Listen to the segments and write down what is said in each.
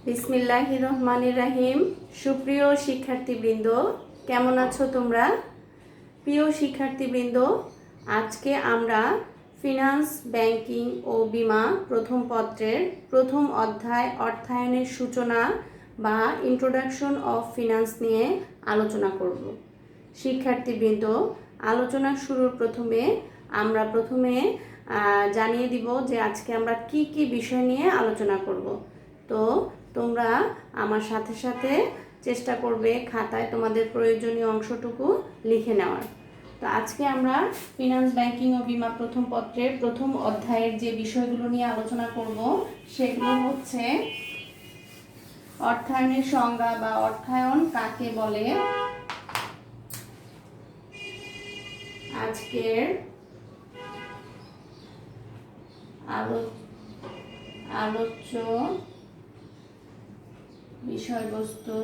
বিসমিল্লাহির রহমানির রহিম। সুপ্রিয় শিক্ষার্থীবৃন্দ, কেমন আছো তোমরা? প্রিয় শিক্ষার্থীবৃন্দ, আজকে আমরা ফিনান্স, ব্যাংকিং ও বীমা প্রথম পত্রের প্রথম অধ্যায় অর্থায়নের সূচনা বা ইন্ট্রোডাকশন অফ ফিনান্স নিয়ে আলোচনা করব। শিক্ষার্থীবৃন্দ, আলোচনা শুরুর আমরা প্রথমে জানিয়ে দিব যে আজকে আমরা কি কি বিষয় নিয়ে আলোচনা করব। তো তোমরা আমার সাথে সাথে চেষ্টা করবে খাতায় তোমাদের প্রয়োজনীয় অংশটুকু লিখে নেওয়ার। তো আজকে আমরা ফিনান্স, ব্যাংকিং ও বীমা প্রথম পত্রের প্রথম অধ্যায়ের যে বিষয়গুলো নিয়ে আলোচনা করব সেগুলো হচ্ছে অর্থায়নের সংজ্ঞা বা অর্থায়ন কাকে বলে, আজকের আলোচ্য বিষয়বস্তু,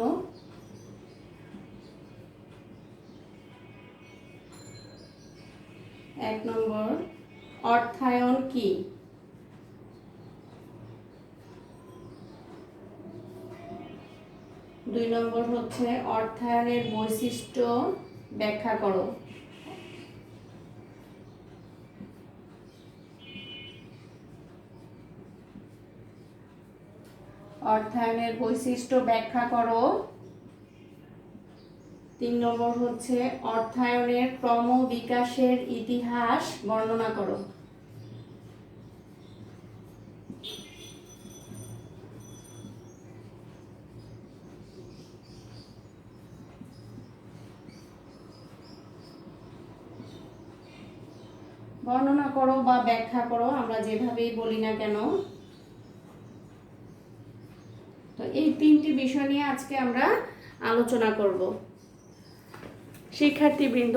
1 নম্বর অর্থায়ন কি, 2 নম্বর হচ্ছে অর্থায়নের বৈশিষ্ট্য ব্যাখ্যা করো, অর্থায়নের বৈশিষ্ট্য ব্যাখ্যা করো। 3 নম্বর হচ্ছে অর্থায়নের ক্রমবিকাশের ইতিহাস বর্ণনা করো। 'বর্ণনা করো বা ব্যাখ্যা করো, আমরা যেভাবেই বলি না কেন। তো এই 3টি বিষয় নিয়ে আজকে আমরা আলোচনা করব। শিক্ষার্থীবৃন্দ,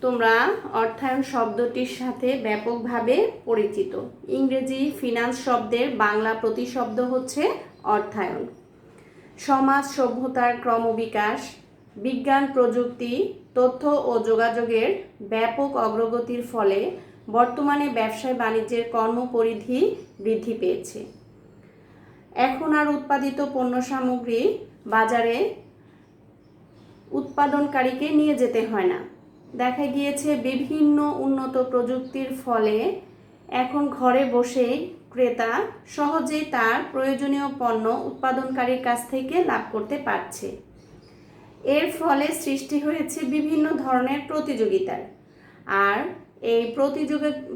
তোমরা অর্থায়ন শব্দটির সাথে ব্যাপকভাবে পরিচিত। ইংরেজি ফিনান্স শব্দের বাংলা প্রতিশব্দ হচ্ছে অর্থায়ন। সমাজ সভ্যতার ক্রমবিকাশ, বিজ্ঞান প্রযুক্তি, তথ্য ও যোগাযোগের ব্যাপক অগ্রগতির ফলে বর্তমানে ব্যবসায় বাণিজ্যের কর্মপরিধি বৃদ্ধি পেয়েছে। এখন আর উৎপাদিত পণ্য সামগ্রী বাজারে উৎপাদনকারীকে নিয়ে যেতে হয় না। দেখা গিয়েছে বিভিন্ন উন্নত প্রযুক্তির ফলে এখন ঘরে বসেই ক্রেতা সহজেই তার প্রয়োজনীয় পণ্য উৎপাদনকারীর কাছ থেকে লাভ করতে পারছে। এর ফলে সৃষ্টি হয়েছে বিভিন্ন ধরনের প্রতিযোগিতার। আর এই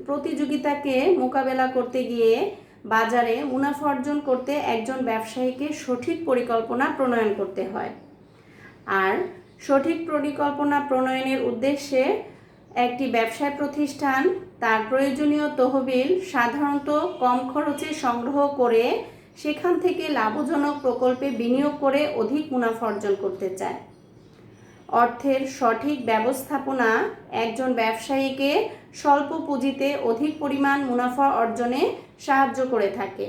প্রতিযোগিতাকে মোকাবেলা করতে গিয়ে বাজারে মুনাফা অর্জন করতে একজন ব্যবসায়ীকে সঠিক পরিকল্পনা প্রণয়ন করতে হয়। আর সঠিক পরিকল্পনা প্রণয়নের উদ্দেশ্যে একটি ব্যবসায় প্রতিষ্ঠান তার প্রয়োজনীয় তহবিল সাধারণত কম খরচে সংগ্রহ করে সেখান থেকে লাভজনক প্রকল্পে বিনিয়োগ করে অধিক মুনাফা অর্জন করতে চায়। অর্থের সঠিক ব্যবস্থাপনা একজন ব্যবসায়ীকে স্বল্প পুঁজিতে অধিক পরিমাণ মুনাফা অর্জনে সাহায্য করে থাকে।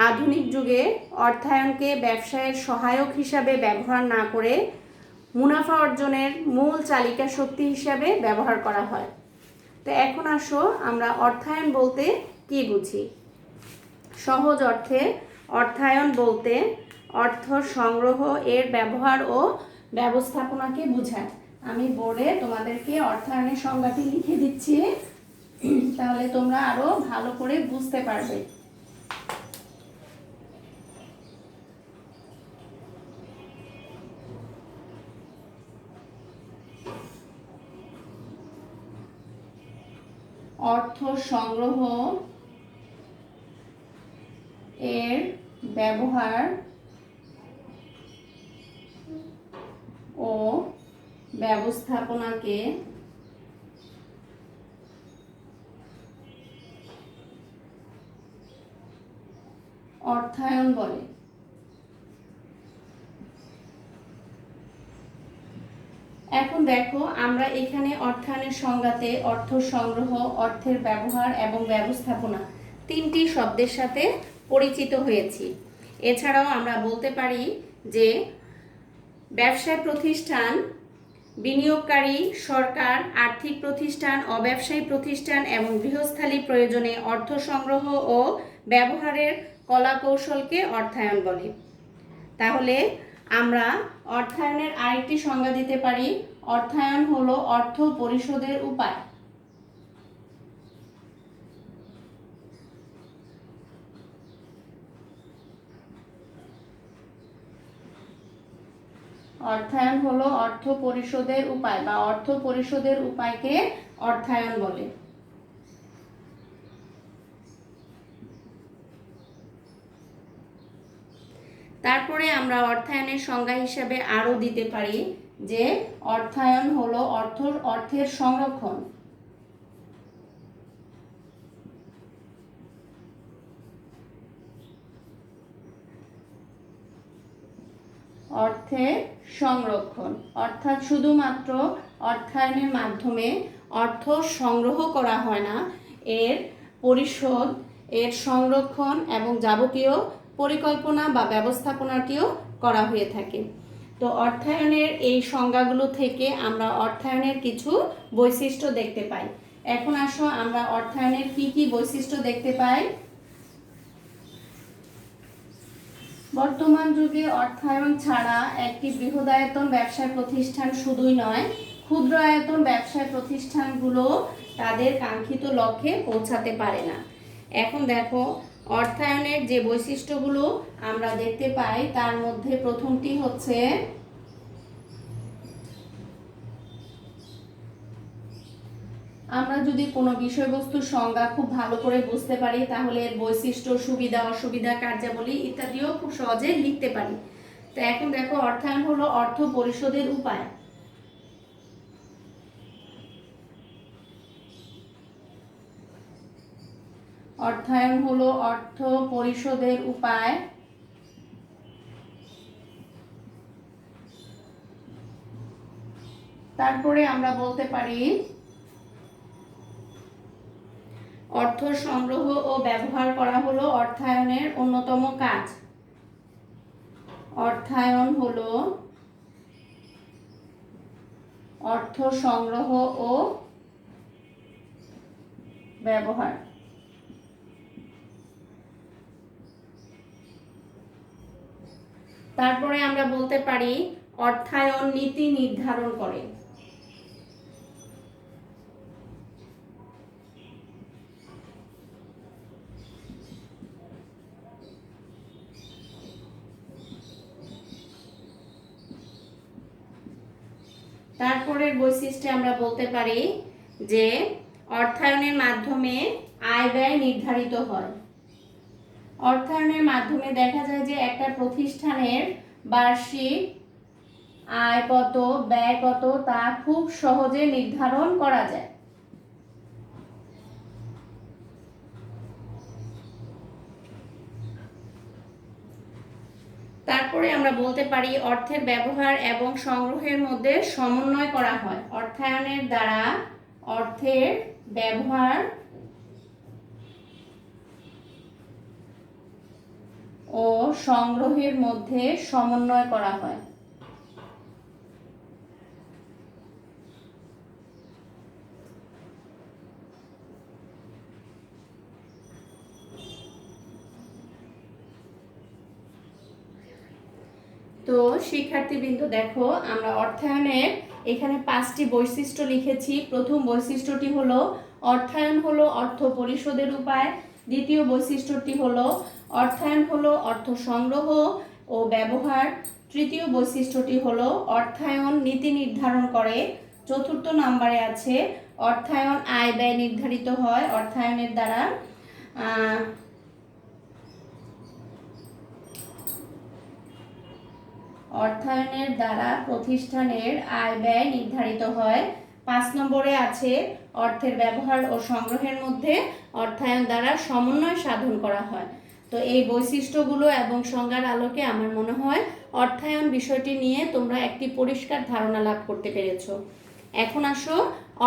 আধুনিক যুগে অর্থায়নকে ব্যবসায়ের সহায়ক হিসাবে ব্যবহার না করে মুনাফা অর্জনের মূল চালিকা শক্তি হিসাবে ব্যবহার করা হয়। তো এখন আসো আমরা অর্থায়ন বলতে কি বুঝি। সহজ অর্থে অর্থায়ন বলতে অর্থ সংগ্রহ, এর ব্যবহার ও ব্যবস্থাপনাকে বোঝায়। আমি বোর্ডে তোমাদেরকে অর্থায়নের সংজ্ঞাটি লিখে দিচ্ছি, তাহলে তোমরা আরো ভালো করে বুঝতে পারবে। অর্থ সংগ্রহ, এর ব্যবহার ও ব্যবস্থাপনাকে অর্থায়ন বলে। এখন দেখো, আমরা এখানে অর্থায়নের সংজ্ঞাতে অর্থ সংগ্রহ, অর্থের ব্যবহার এবং ব্যবস্থাপনা 3টি শব্দের সাথে পরিচিত হয়েছি। এছাড়াও আমরা বলতে পারি যে ব্যবসায় প্রতিষ্ঠান বিনিয়োগকারী, সরকার, আর্থিক প্রতিষ্ঠান, অব্যবসায়ী প্রতিষ্ঠান এবং গৃহস্থালী প্রয়োজনে অর্থ সংগ্রহ ও ব্যবহারের কলাকৌশলকে অর্থায়ন বলে। তাহলে আমরা অর্থায়নের আরেকটি সংজ্ঞা দিতে পারি, অর্থায়ন হলো অর্থ পরিশোধের উপায়। অর্থায়ন হলো অর্থ পরিশোধের উপায় বা অর্থ পরিশোধের উপায়কে অর্থায়ন বলে। তারপরে আমরা অর্থায়নের সংজ্ঞা হিসেবে আরও দিতে পারি যে অর্থায়ন হলো অর্থের সংরক্ষণ। অর্থের সংরক্ষণ অর্থাৎ শুধুমাত্র অর্থায়নের মাধ্যমে অর্থ সংগ্রহ করা হয় না, এর পরিশোধ, এর সংরক্ষণ এবং যাবতীয় পরিকল্পনা বা ব্যবস্থাপনাটিও করা হয়ে থাকে। তো অর্থায়নের এই সংজ্ঞাগুলো থেকে আমরা অর্থায়নের কিছু বৈশিষ্ট্য দেখতে পাই। এখন আসো আমরা অর্থায়নের কি কি বৈশিষ্ট্য দেখতে পাই। বর্তমান যুগে অর্থায়ন ছাড়া একটি বৃহদায়তন ব্যবসায় প্রতিষ্ঠান শুধুই নয়, ক্ষুদ্র আয়তন ব্যবসায় প্রতিষ্ঠানগুলো তাদের কাঙ্ক্ষিত লক্ষ্যে পৌঁছাতে পারে না। এখন দেখো অর্থায়নের যে বৈশিষ্ট্যগুলো আমরা দেখতে পাই তার মধ্যে প্রথমটি হচ্ছে আমরা যদি কোনো বিষয়বস্তুর সংজ্ঞা খুব ভালো করে বুঝতে পারি তাহলে এর বৈশিষ্ট্য, সুবিধা, অসুবিধা, কার্যাবলী ইত্যাদিও খুব সহজে লিখতে পারি। তো এখন দেখো অর্থায়ন হলো অর্থ পরিশোধের উপায়। অর্থায়ন হলো অর্থ পরিশোধের উপায়। তারপরে আমরা বলতে পারি অর্থ সংগ্রহ ও ব্যবহার করা হলো অর্থায়নের অন্যতম কাজ। অর্থায়ন হলো অর্থ সংগ্রহ ও ব্যবহার। তারপরে আমরা বলতে পারি অর্থায়ন নীতি নির্ধারণ করে। তারপরের বৈশিষ্ট্যে আমরা বলতে পারি যে অর্থায়নের মাধ্যমে আয় ব্যয় নির্ধারিত হয়। অর্থায়নের মাধ্যমে দেখা যায় যে একটা প্রতিষ্ঠানের বার্ষিক আয় কত, ব্যয় কত তা খুব সহজে নির্ধারণ করা যায়। তারপরে আমরা বলতে পারি অর্থের ব্যবহার এবং সংগ্রহের মধ্যে সমন্বয় করা হয়। অর্থায়নের দ্বারা অর্থের ব্যবহার ও সংগ্রহের মধ্যে সমন্বয় করা হয়। তো শিক্ষার্থীবৃন্দ দেখো আমরা অর্থায়নের এখানে 5টি বৈশিষ্ট্য লিখেছি। প্রথম বৈশিষ্ট্যটি হলো অর্থায়ন হলো অর্থ পরিশোধের উপায়। দ্বিতীয় বৈশিষ্ট্যটি হলো অর্থায়ন হলো অর্থ সংগ্রহ ও ব্যবহার। তৃতীয় বৈশিষ্ট্যটি হলো অর্থায়ন নীতি নির্ধারণ করে। চতুর্থ নম্বরে আছে অর্থায়ন আয় ব্যয় নির্ধারিত হয় অর্থায়নের দ্বারা। অর্থায়নের দ্বারা প্রতিষ্ঠানের আয় ব্যয় নির্ধারিত হয়। 5 নম্বরে আছে অর্থের ব্যবহার ও সংগ্রহের মধ্যে অর্থায়ন দ্বারা সমন্বয় সাধন করা হয়। তো এই বৈশিষ্ট্যগুলো এবং সংজ্ঞার আলোকে আমার মনে হয় অর্থায়ন বিষয়টি নিয়ে তোমরা একটি পরিষ্কার ধারণা লাভ করতে পেরেছো। এখন আসো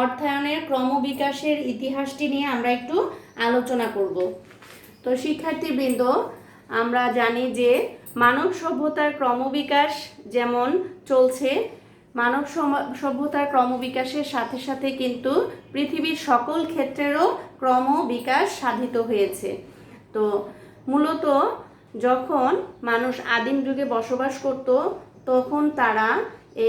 অর্থায়নের ক্রমবিকাশের ইতিহাসটি নিয়ে আমরা একটু আলোচনা করব। তো শিক্ষার্থীবৃন্দ আমরা জানি যে মানব সভ্যতার ক্রমবিকাশ যেমন চলছে, মানব সভ্যতার ক্রমবিকাশের সাথে সাথে কিন্তু পৃথিবীর সকল ক্ষেত্রেরও ক্রমবিকাশ সাধিত হয়েছে। তো মূলত যখন মানুষ আদিম যুগে বসবাস করত তখন তারা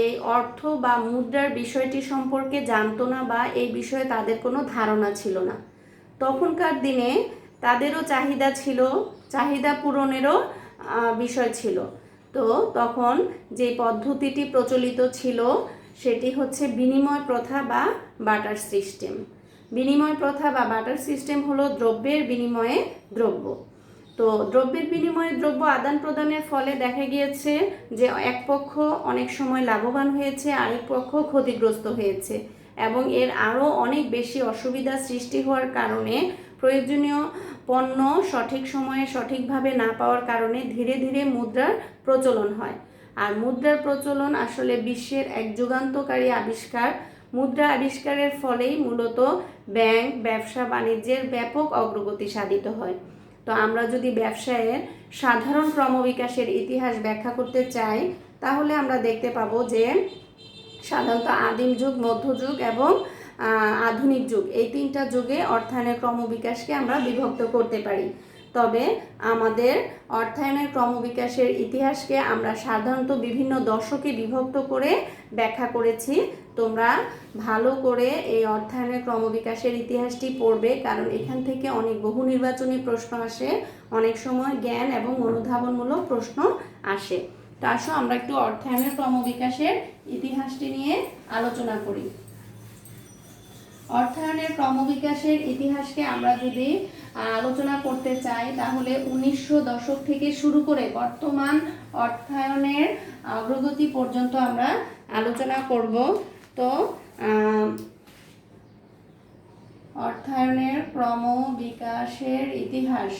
এই অর্থ বা মুদ্রার বিষয়টি সম্পর্কে জানতো না বা এই বিষয়ে তাদের কোনো ধারণা ছিল না। তখনকার দিনে তাদেরও চাহিদা ছিল, চাহিদা পূরণেরও বিষয় ছিল। তো তখন যে পদ্ধতিটি প্রচলিত ছিল সেটি হচ্ছে বিনিময় প্রথা বা বার্টার সিস্টেম। বিনিময় প্রথা বা বার্টার সিস্টেম হলো দ্রব্যের বিনিময়ে দ্রব্য। তো দ্রব্যের বিনিময়ে দ্রব্য আদান প্রদানের ফলে দেখা গিয়েছে যে এক পক্ষ অনেক সময় লাভবান হয়েছে, আরেক পক্ষ ক্ষতিগ্রস্ত হয়েছে এবং এর আরও অনেক বেশি অসুবিধা সৃষ্টি হওয়ার কারণে প্রয়োজনীয় পণ্য সঠিক সময়ে সঠিকভাবে না পাওয়ার কারণে ধীরে ধীরে মুদ্রার প্রচলন হয়। আর মুদ্রার প্রচলন আসলে বিশ্বের এক যুগান্তকারী আবিষ্কার। মুদ্রা আবিষ্কারের ফলেই মূলত ব্যাংক, ব্যবসা বাণিজ্যের ব্যাপক অগ্রগতি সাধিত হয়। তো আমরা যদি ব্যবসায়ের সাধারণ ক্রমবিকাশের ইতিহাস ব্যাখ্যা করতে চাই তাহলে আমরা দেখতে পাবো যে সাধারণত আদিম যুগ, মধ্যযুগ এবং আধুনিক যুগ, এই তিনটা যুগে অর্থায়নের ক্রমবিকাশকে আমরা বিভক্ত করতে পারি। তবে আমাদের অর্থায়নের ক্রমবিকাশের ইতিহাসকে আমরা সাধারণত বিভিন্ন দশকে বিভক্ত করে ব্যাখ্যা করেছি। তোমরা ভালো করে এই অর্থায়নের ক্রমবিকাশের ইতিহাসটি পড়বে, কারণ এখান থেকে অনেক বহু নির্বাচনী প্রশ্ন আসে, অনেক সময় জ্ঞান এবং অনুধাবনমূলক প্রশ্ন আসে। তো আসো আমরা একটু অর্থায়নের ক্রমবিকাশের ইতিহাসটি নিয়ে আলোচনা করি। অর্থায়নের ক্রমবিকাশের ইতিহাসকে আমরা যদি আলোচনা করতে চাই তাহলে 1900 দশক থেকে শুরু করে বর্তমান অর্থায়নের অগ্রগতি পর্যন্ত আমরা আলোচনা করব। তো অর্থায়নের ক্রমবিকাশের ইতিহাস।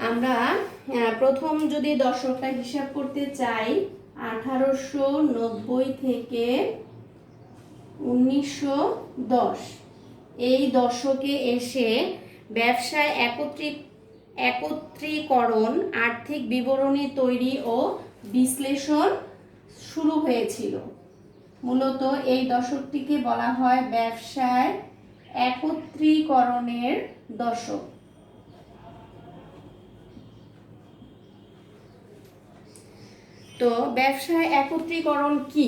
আমরা প্রথম যদি দশকটা হিসাব করতে চাই 1890 থেকে 1910, এই দশকে এসে ব্যবসায় একত্রীকরণ, আর্থিক বিবরণী তৈরি ও বিশ্লেষণ শুরু হয়েছিল। মূলত এই দশকটিকে বলা হয় ব্যবসায় একত্রীকরণের দশক। তো ব্যবসায় একত্রীকরণ কি?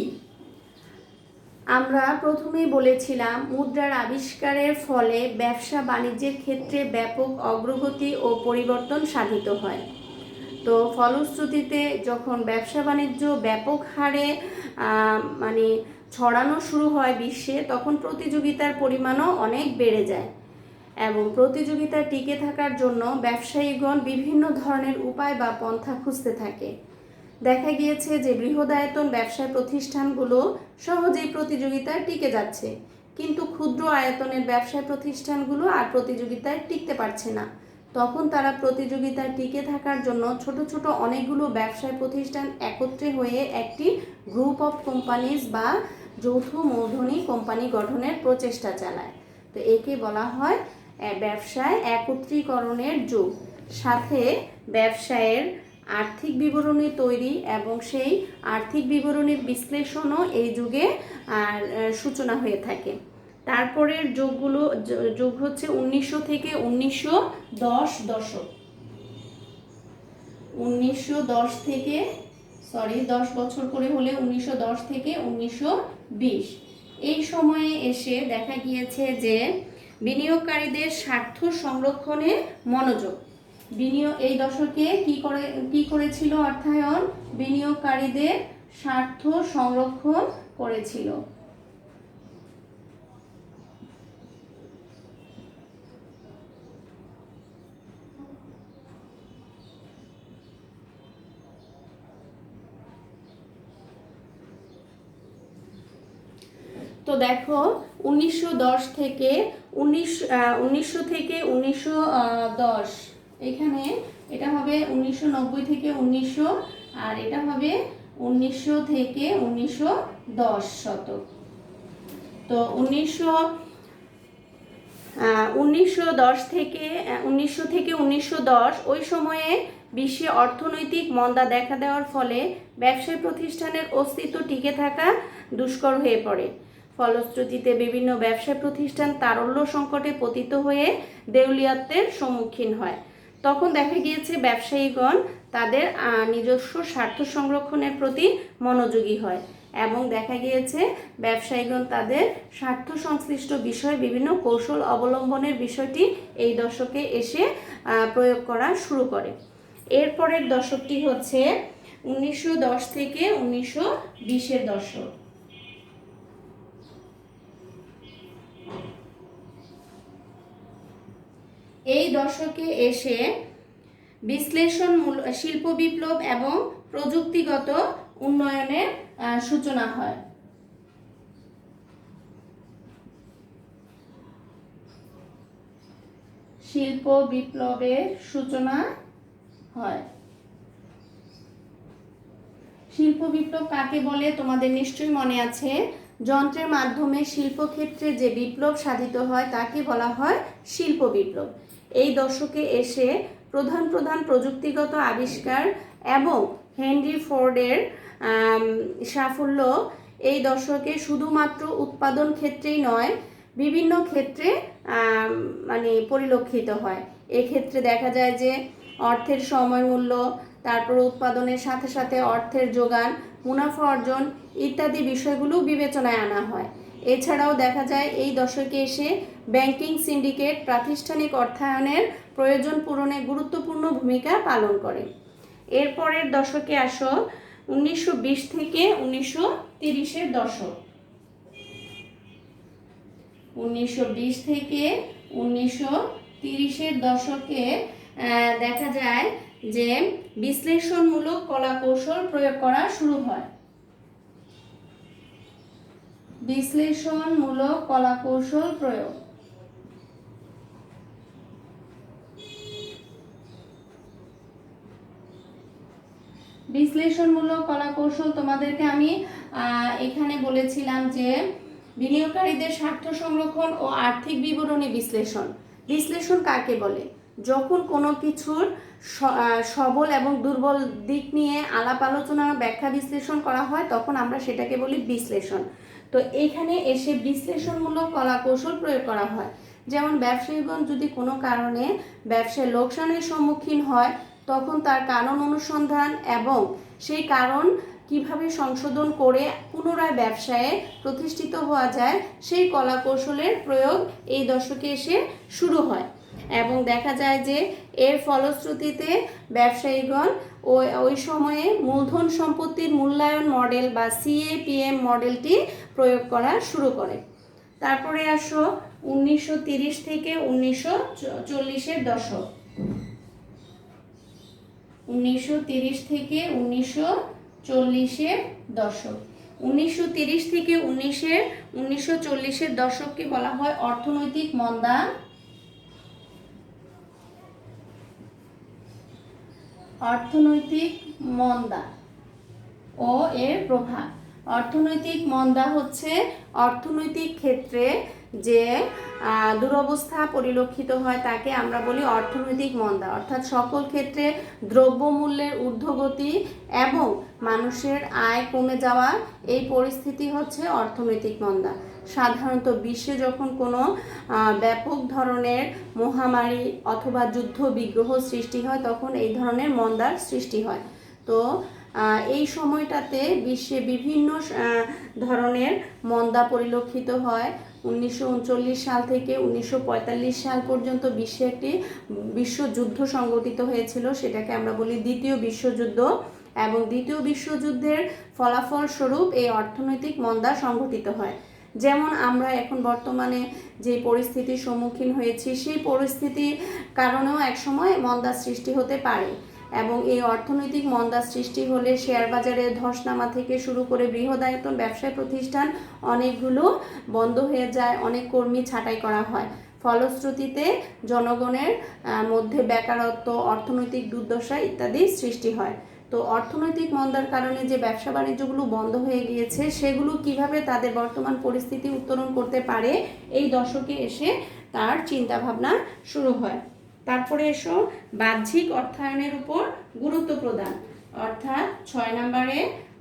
আমরা প্রথমেই বলেছিলাম মুদ্রার আবিষ্কারের ফলে ব্যবসা বাণিজ্যের ক্ষেত্রে ব্যাপক অগ্রগতি ও পরিবর্তন সাধিত হয়। তো ফলশ্রুতিতে যখন ব্যবসা বাণিজ্য ব্যাপক হারে ছড়ানো শুরু হয় বিশ্বে, তখন প্রতিযোগিতার পরিমাণও অনেক বেড়ে যায় এবং প্রতিযোগিতায় টিকে থাকার জন্য ব্যবসায়ীগণ বিভিন্ন ধরনের উপায় বা পন্থা খুঁজতে থাকে। দেখা গিয়েছে যে বৃহদায়তন ব্যবসায় প্রতিষ্ঠানগুলো সহজেই প্রতিযোগিতায় টিকে যাচ্ছে, কিন্তু ক্ষুদ্র আয়তনের ব্যবসায় প্রতিষ্ঠানগুলো আর প্রতিযোগিতায় টিকতে পারছে না। তখন তারা প্রতিযোগিতায় টিকে থাকার জন্য ছোট ছোট অনেকগুলো ব্যবসায় প্রতিষ্ঠান একত্রে হয়ে একটি গ্রুপ অফ কোম্পানিজ বা যৌথ মূলধনী কোম্পানি গঠনের প্রচেষ্টা চালায়। তো একে বলা হয় ব্যবসায় একত্রীকরণের যুগ। সাথে ব্যবসায়ের আর্থিক বিবরণী তৈরি এবং সেই আর্থিক বিবরণীর বিশ্লেষণও এই যুগে সূচনা হয়ে থাকে। তারপরের যুগ হচ্ছে 1900 থেকে 1910 দশক। 1910 থেকে 10 বছর করে হলে 1910 থেকে 1920, এই সময়ে এসে দেখা গিয়েছে যে বিনিয়োগকারীদের স্বার্থ সংরক্ষণে মনোযোগ। এই দশকে কি করেছিল অর্থায়ন? বিনিয়োগকারীদের স্বার্থ সংরক্ষণ করেছিল। তো দেখো 1910 থেকে 1910, এখানে এটা হবে 1990 থেকে 1900, আর এটা হবে 1900 থেকে 1910 শতক। তো 1910 থেকে 1910 ওই সময়ে বিশ্বে অর্থনৈতিক মন্দা দেখা দেওয়ার ফলে ব্যবসায়ী প্রতিষ্ঠানের অস্তিত্ব টিকে থাকা দুষ্কর হয়ে পড়ে। ফলশ্রুতিতে বিভিন্ন ব্যবসায়ী প্রতিষ্ঠান তারল্য সংকটে পতিত হয়ে দেউলিয়াত্বের সম্মুখীন হয়। তখন দেখা গিয়েছে ব্যবসায়ীগণ তাদের নিজস্ব স্বার্থ সংরক্ষণের প্রতি মনোযোগী হয় এবং দেখা গিয়েছে ব্যবসায়ীগণ তাদের স্বার্থ সংশ্লিষ্ট বিষয়ে বিভিন্ন কৌশল অবলম্বনের বিষয়টি এই দশকে এসে প্রয়োগ করা শুরু করে। এরপরের দশকটি হচ্ছে 1910 থেকে 1920-এর দশক। এই দশকে এসে বিশ্লেষণ শিল্প বিপ্লব এবং প্রযুক্তিগত উন্নয়নের সূচনা হয়। শিল্প বিপ্লবের সূচনা হয়। শিল্প বিপ্লব কাকে বলে তোমাদের নিশ্চয়ই মনে আছে। যন্ত্রের মাধ্যমে শিল্পক্ষেত্রে যে বিপ্লব সাধিত হয় তাকে বলা হয় শিল্প বিপ্লব। এই দশকে এসে প্রধান প্রযুক্তিগত আবিষ্কার এবং হেনরি ফোর্ডের সাফল্য এই দশকে শুধুমাত্র উৎপাদন ক্ষেত্রেই নয়, বিভিন্ন ক্ষেত্রে পরিলক্ষিত হয়। এক্ষেত্রে দেখা যায় যে অর্থের সময় মূল্য, তারপর উৎপাদনের সাথে সাথে অর্থের যোগান, মুনাফা অর্জন ইত্যাদি বিষয়গুলো বিবেচনায় আনা হয়। এছাড়াও দেখা যায় এই দশকে এসে ব্যাংকিং সিন্ডিকেট প্রাতিষ্ঠানিক অর্থায়নের প্রয়োজন পূরণে গুরুত্বপূর্ণ ভূমিকা পালন করে। এরপরের দশকে আসো 1920 থেকে 1930-এর দশক। 1920 থেকে 1930-এর দশকে দেখা যায় যে বিশ্লেষণমূলক কলা কৌশল প্রয়োগ করা শুরু হয়। বিশ্লেষণমূলক কলা কৌশল প্রয়োগ। বিশ্লেষণমূলক কলা কৌশল তোমাদেরকে আমি এখানে বলেছিলাম যে বিনিয়োগকারীদের স্বার্থ সংরক্ষণ ও আর্থিক বিবরণী বিশ্লেষণ। বিশ্লেষণ কাকে বলে? যখন কোনো কিছুর সবল এবং দুর্বল দিক নিয়ে আলাপ আলোচনা ব্যাখ্যা বিশ্লেষণ করা হয় তখন আমরা সেটাকে বলি বিশ্লেষণ। তো এখানে এসে বিশ্লেষণমূলক কলা কৌশল প্রয়োগ করা হয়। যেমন ব্যবসায়ীগণ যদি কোনো কারণে ব্যবসায় লোকসানের সম্মুখীন হয় তখন তার কারণ অনুসন্ধান এবং সেই কারণ কিভাবে সংশোধন করে পুনরায় ব্যবসায়ে প্রতিষ্ঠিত হওয়া যায় সেই কলা কৌশলের প্রয়োগ এই দশকে এসে শুরু হয় এবং দেখা যায় যে এর ফলশ্রুতিতে ব্যবসায়ীগণ ওই সময়ে মূলধন সম্পত্তির মূল্যায়ন মডেল বা CAPM মডেলটি প্রয়োগ করা শুরু করে। তারপরে আসো 1930 থেকে 1940-এর দশক। 1930 থেকে 1940-এর দশক। 1930 থেকে 1940-এর দশককে বলা হয় অর্থনৈতিক মন্দা। অর্থনৈতিক মন্দা ও এর প্রভাব। অর্থনৈতিক মন্দা হচ্ছে অর্থনৈতিক ক্ষেত্রে যে দুরবস্থা পরিলক্ষিত হয় তাকে আমরা বলি অর্থনৈতিক মন্দা, অর্থাৎ সকল ক্ষেত্রে দ্রব্যমূল্যের ঊর্ধ্বগতি এবং মানুষের আয় কমে যাওয়া, এই পরিস্থিতি হচ্ছে অর্থনৈতিক মন্দা। সাধারণত বিশ্বে যখন কোনো ব্যাপক ধরনের মহামারী অথবা যুদ্ধ বিগ্রহ সৃষ্টি হয় তখন এই ধরনের মন্দার সৃষ্টি হয়। তো এই সময়টাতে বিশ্বে বিভিন্ন ধরনের মন্দা পরিলক্ষিত হয়। 1939 সাল থেকে 1945 সাল পর্যন্ত বিশ্বে একটি বিশ্বযুদ্ধ সংঘটিত হয়েছিল, সেটাকে আমরা বলি দ্বিতীয় বিশ্বযুদ্ধ, এবং দ্বিতীয় বিশ্বযুদ্ধের ফলাফল স্বরূপ এই অর্থনৈতিক মন্দা সংঘটিত হয়। যেমন আমরা এখন বর্তমানে যে পরিস্থিতির সম্মুখীন হয়েছি সেই পরিস্থিতির কারণেও একসময় মন্দা সৃষ্টি হতে পারে এবং এই অর্থনৈতিক মন্দা সৃষ্টি হলে শেয়ার বাজারে ধসনামা থেকে শুরু করে বৃহদায়তন ব্যবসায় প্রতিষ্ঠান অনেকগুলো বন্ধ হয়ে যায়, অনেক কর্মী ছাঁটাই করা হয়। ফলশ্রুতিতে জনগণের মধ্যে বেকারত্ব, অর্থনৈতিক দুর্দশা ইত্যাদি সৃষ্টি হয়। তো অর্থনৈতিক মন্দার কারণে যে ব্যবসা বাণিজ্যগুলো বন্ধ হয়ে গিয়েছে সেগুলো কিভাবে তাদের বর্তমান পরিস্থিতি উত্তরণ করতে পারে এই দশকে এসে তার চিন্তা ভাবনা শুরু হয়। তারপরে এসো বাহ্যিক অর্থায়নের উপর গুরুত্ব প্রদান, অর্থাৎ 6 নম্বরে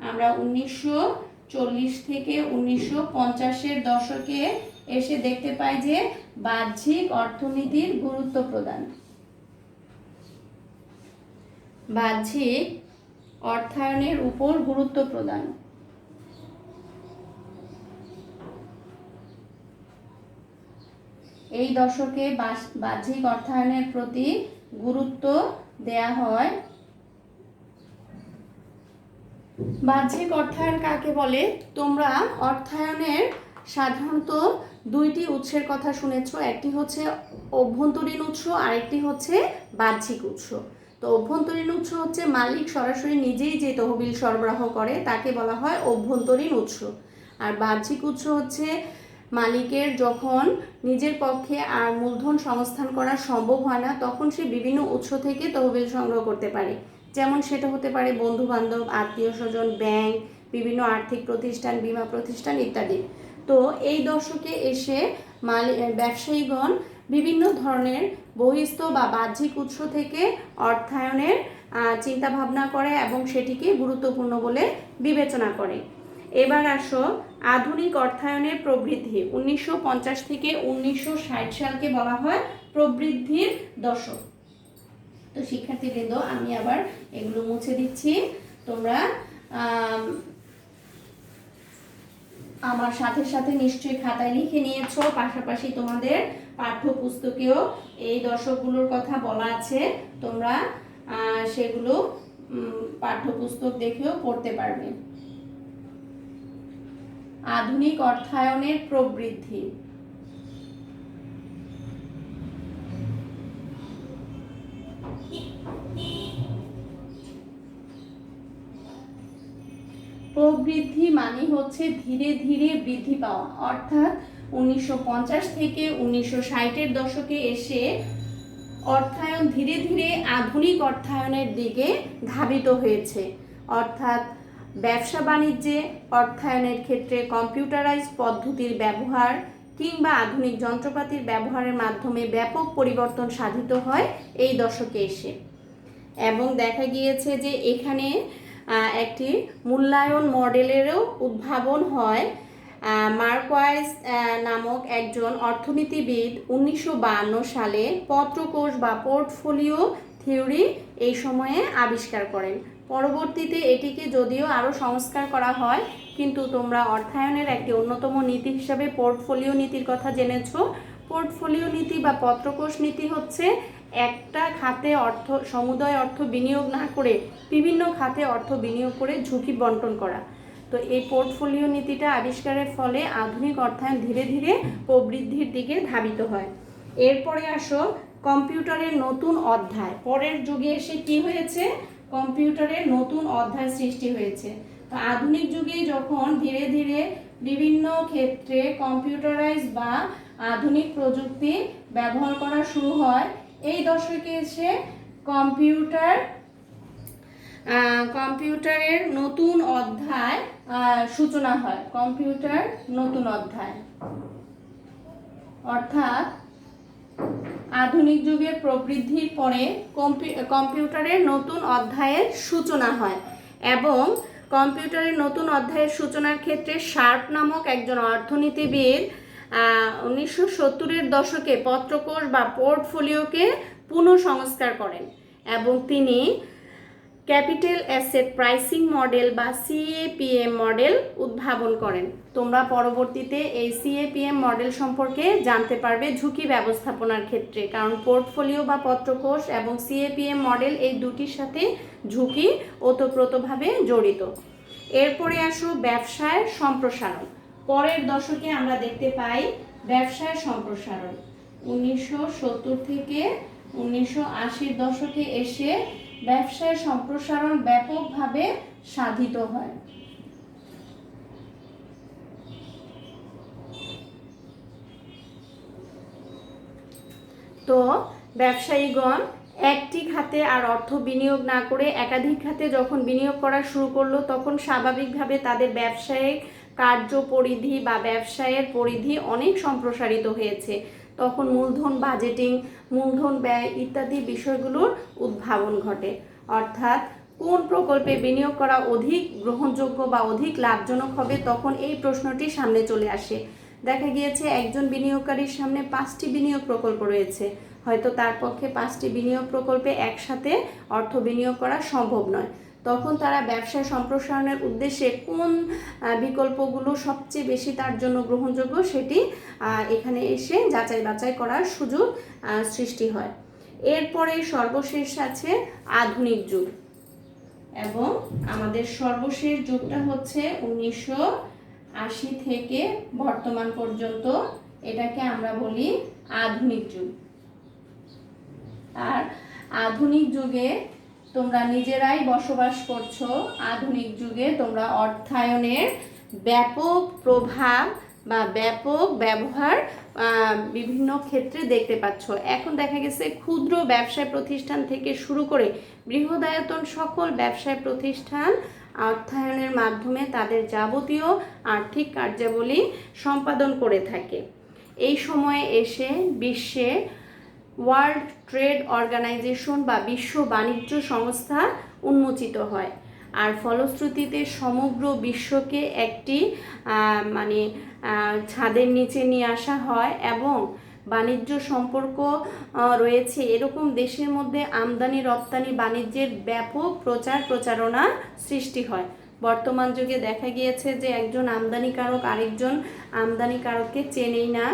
আমরা 1940 থেকে 1950-এর দশকে এসে দেখতে পাই যে বাহ্যিক অর্থনীতির গুরুত্ব প্রদান, বাহ্যিক অর্থায়নের উপর গুরুত্ব প্রদান। এই দশকে বাহ্যিক অর্থায়নের প্রতি গুরুত্ব দেয়া হয়। বাহ্যিক অর্থায়ন কাকে বলে? তোমরা অর্থায়নের সাধারণত দুইটি উৎসের কথা শুনেছ, একটি হচ্ছে অভ্যন্তরীণ উৎস, আরেকটি হচ্ছে বাহ্যিক উৎস। তো অভ্যন্তরীণ উৎস হচ্ছে মালিক সরাসরি নিজেই যে তহবিল সরবরাহ করে তাকে বলা হয় অভ্যন্তরীণ উৎস, আর বাহ্যিক উৎস হচ্ছে মালিকের যখন নিজের পক্ষে আর মূলধন সংস্থান করা সম্ভব হয় না তখন সে বিভিন্ন উৎস থেকে তহবিল সংগ্রহ করতে পারে, যেমন সেটা হতে পারে বন্ধু বান্ধব, আত্মীয় স্বজন, ব্যাংক, বিভিন্ন আর্থিক প্রতিষ্ঠান, বীমা প্রতিষ্ঠান ইত্যাদি। তো এই দশকে এসে ব্যবসায়ীগণ বিভিন্ন ধরনের বহিস্থ বা বাহ্যিক উৎস থেকে অর্থায়নের চিন্তা ভাবনা করে এবং সেটিকে গুরুত্বপূর্ণ বলে বিবেচনা করে। এবার আসো আধুনিক অর্থায়নের প্রবৃদ্ধি। 1950 থেকে 1960 সালকে বলা হয় প্রবৃদ্ধির দশক। তো শিক্ষার্থীবৃন্দ, আমি আবার এগুলো মুছে দিচ্ছি, তোমরা আমার সাথে সাথে নিশ্চয়ই খাতায় লিখে নিয়েছো, পাশাপাশি তোমাদের পাঠ্যপুস্তকেও এই দশকগুলোর কথা বলা আছে, তোমরা সেগুলো পাঠ্যপুস্তক দেখেও পড়তে পারবে। আধুনিক অর্থায়নের প্রবৃদ্ধি। প্রবৃদ্ধি মানে হচ্ছে ধীরে ধীরে বৃদ্ধি পাওয়া, অর্থাৎ 1950 থেকে 1960-এর দশকে এসে অর্থায়ন ধীরে ধীরে আধুনিক অর্থায়নের দিকে ধাবিত হয়েছে, অর্থাৎ ব্যবসা বাণিজ্যে অর্থায়নের ক্ষেত্রে কম্পিউটারাইজ পদ্ধতির ব্যবহার কিংবা আধুনিক যন্ত্রপাতির ব্যবহারের মাধ্যমে ব্যাপক পরিবর্তন সাধিত হয় এই দশকে এসে। এবং দেখা গিয়েছে যে এখানে একটি মূল্যায়ন মডেলেরও উদ্ভাবন হয়। মার্কওয়াইজ নামক একজন অর্থনীতিবিদ 1952 সালে পত্রকোষ বা পোর্টফোলিও থিওরি এই সময়ে আবিষ্কার করেন। পরবর্তীতে এটিকে যদিও আরও সংস্কার করা হয়, কিন্তু তোমরা অর্থায়নের একটি অন্যতম নীতি হিসাবে পোর্টফোলিও নীতির কথা জেনেছ। পোর্টফোলিও নীতি বা পত্রকোষ নীতি হচ্ছে একটা খাতে সমুদয় অর্থ বিনিয়োগ না করে বিভিন্ন খাতে অর্থ বিনিয়োগ করে ঝুঁকি বন্টন করা। তো এই পোর্টফোলিও নীতিটা আবিষ্কারের ফলে আধুনিক অর্থায়ন ধীরে ধীরে প্রবৃদ্ধির দিকে ধাবিত হয়। এরপরে আসো কম্পিউটারের নতুন অধ্যায়। পরের যুগে এসে কি হয়েছে? কম্পিউটারের নতুন অধ্যায় সৃষ্টি হয়েছে। তো আধুনিক যুগে যখন ধীরে ধীরে বিভিন্ন ক্ষেত্রে কম্পিউটারাইজ বা আধুনিক প্রযুক্তি ব্যবহার করা শুরু হয়, এই দশকে এসে কম্পিউটারের নতুন অধ্যায় সূচনা হয়। কম্পিউটার নতুন অধ্যায় অর্থাৎ আধুনিক যুগের প্রবৃদ্ধির পরে কম্পিউটারের নতুন অধ্যায়ের সূচনা হয় এবং কম্পিউটারের নতুন অধ্যায়ের সূচনার ক্ষেত্রে শার্প নামক একজন অর্থনীতিবিদ 1970-এর দশকে পত্রকোষ বা পোর্টফোলিওকে পুনঃসংস্কার করেন এবং তিনি ক্যাপিটাল অ্যাসেট প্রাইসিং মডেল বা CAPM মডেল উদ্ভাবন করেন। তোমরা পরবর্তীতে এই CAPM মডেল সম্পর্কে জানতে পারবে ঝুঁকি ব্যবস্থাপনার ক্ষেত্রে, কারণ পোর্টফোলিও বা পত্রকোষ এবং CAPM মডেল এই দুটির সাথে ঝুঁকি ওতপ্রোতভাবে জড়িত। এরপরে আসো ব্যবসায় সম্প্রসারণ। পরের দশকে আমরা দেখতে পাই ব্যবসায় সম্প্রসারণ। 1970 থেকে 1980-র দশকে এসে ব্যবসায় সম্প্রসারণ ব্যাপকভাবে সাধিত হয়। তো ব্যবসায়ীগণ একটি খাতে আর অর্থ বিনিয়োগ না করে একাধিক খাতে যখন বিনিয়োগ করা শুরু করলো, তখন স্বাভাবিকভাবে তাদের ব্যবসায়িক কার্যপরিধি বা ব্যবসায়ের পরিধি অনেক সম্প্রসারিত হয়েছে। তখন মূলধন বাজেটিং, মূলধন ব্যয় ইত্যাদি বিষয়গুলোর উদ্ভাবন ঘটে। অর্থাৎ কোন প্রকল্পে বিনিয়োগ করা অধিক গ্রহণযোগ্য বা অধিক লাভজনক হবে, তখন এই প্রশ্নটি সামনে চলে আসে। দেখা গিয়েছে একজন বিনিয়োগকারীর সামনে 5টি বিনিয়োগ প্রকল্প রয়েছে, হয়তো তার পক্ষে 5টি বিনিয়োগ প্রকল্পে একসাথে অর্থ বিনিয়োগ করা সম্ভব নয়। তখন তারা ব্যবসা সম্প্রসারণের উদ্দেশ্যে কোন বিকল্পগুলো সবচেয়ে বেশি তার জন্য গ্রহণযোগ্য সেটি এখানে এসে যাচাই বাছাই করার সুযোগ সৃষ্টি হয়। এরপরে সর্বশেষ আছে আধুনিক যুগ, এবং আমাদের সর্বশেষ যুগটা হচ্ছে 1980 থেকে বর্তমান পর্যন্ত, এটাকে আমরা বলি আধুনিক যুগ। আর আধুনিক যুগে তোমরা নিজেরাই বসবাস করছো। আধুনিক যুগে তোমরা অর্থায়নের ব্যাপক প্রভাব বা ব্যাপক ব্যবহার বিভিন্ন ক্ষেত্রে দেখতে পাচ্ছ। এখন দেখা গেছে ক্ষুদ্র ব্যবসায় প্রতিষ্ঠান থেকে শুরু করে বৃহদায়তন সকল ব্যবসায় প্রতিষ্ঠান অর্থায়নের মাধ্যমে তাদের যাবতীয় আর্থিক কার্যাবলী সম্পাদন করে থাকে। এই সময়ে এসে বিশ্বে ওয়ার্ল্ড ট্রেড অর্গানাইজেশন বা বিশ্ব বাণিজ্য সংস্থা উন্মোচিত হয়, আর ফলশ্রুতিতে সমগ্র বিশ্বকে একটি ছাদের নিচে নিয়ে আসা হয়, এবং বাণিজ্য সম্পর্ক রয়েছে এরকম দেশের মধ্যে আমদানি রপ্তানি বাণিজ্যের ব্যাপক প্রচার প্রচারণা সৃষ্টি হয়। বর্তমান যুগে দেখা গিয়েছে যে একজন আমদানিকারক আরেকজন আমদানিকারককে চেনেই না,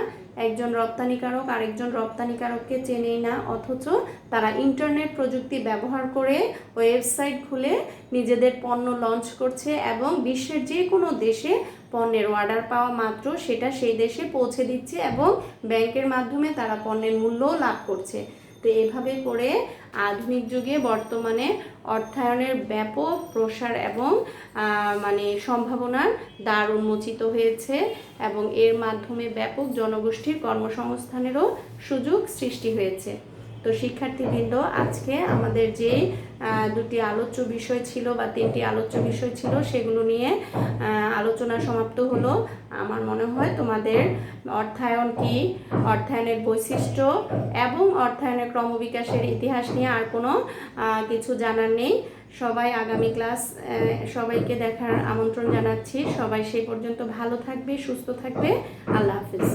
একজন রপ্তানিকারক আরেকজন রপ্তানিকারককে চেনেই না, অথচ তারা ইন্টারনেট প্রযুক্তি ব্যবহার করে ওয়েবসাইট খুলে নিজেদের পণ্য লঞ্চ করছে, এবং বিশ্বের যে কোনো দেশে পণ্যের অর্ডার পাওয়া মাত্র সেটা সেই দেশে পৌঁছে দিচ্ছে, এবং ব্যাংকের মাধ্যমে তারা পণ্যের মূল্যও লাভ করছে। তো এভাবে করে আধুনিক যুগে বর্তমানে অর্থায়নের ব্যাপক প্রসার এবং সম্ভাবনার দ্বার উন্মোচিত হয়েছে, এবং এর মাধ্যমে ব্যাপক জনগোষ্ঠীর কর্মসংস্থানেরও সুযোগ সৃষ্টি হয়েছে। তো শিক্ষার্থীবৃন্দ, আজকে আমাদের যে দুটি আলোচ্য বিষয় ছিল বা 3টি আলোচ্য বিষয় ছিল সেগুলো নিয়ে আলোচনা সমাপ্ত হলো। আমার মনে হয় তোমাদের অর্থায়ন কি, অর্থায়নের বৈশিষ্ট্য এবং অর্থায়নের ক্রমবিকাশের ইতিহাস নিয়ে আর কোনো কিছু জানার নেই। সবাই আগামী ক্লাস সবাইকে দেখার আমন্ত্রণ জানাচ্ছি। সবাই সেই পর্যন্ত ভালো থাকবে, সুস্থ থাকবে। আল্লাহ হাফিজ।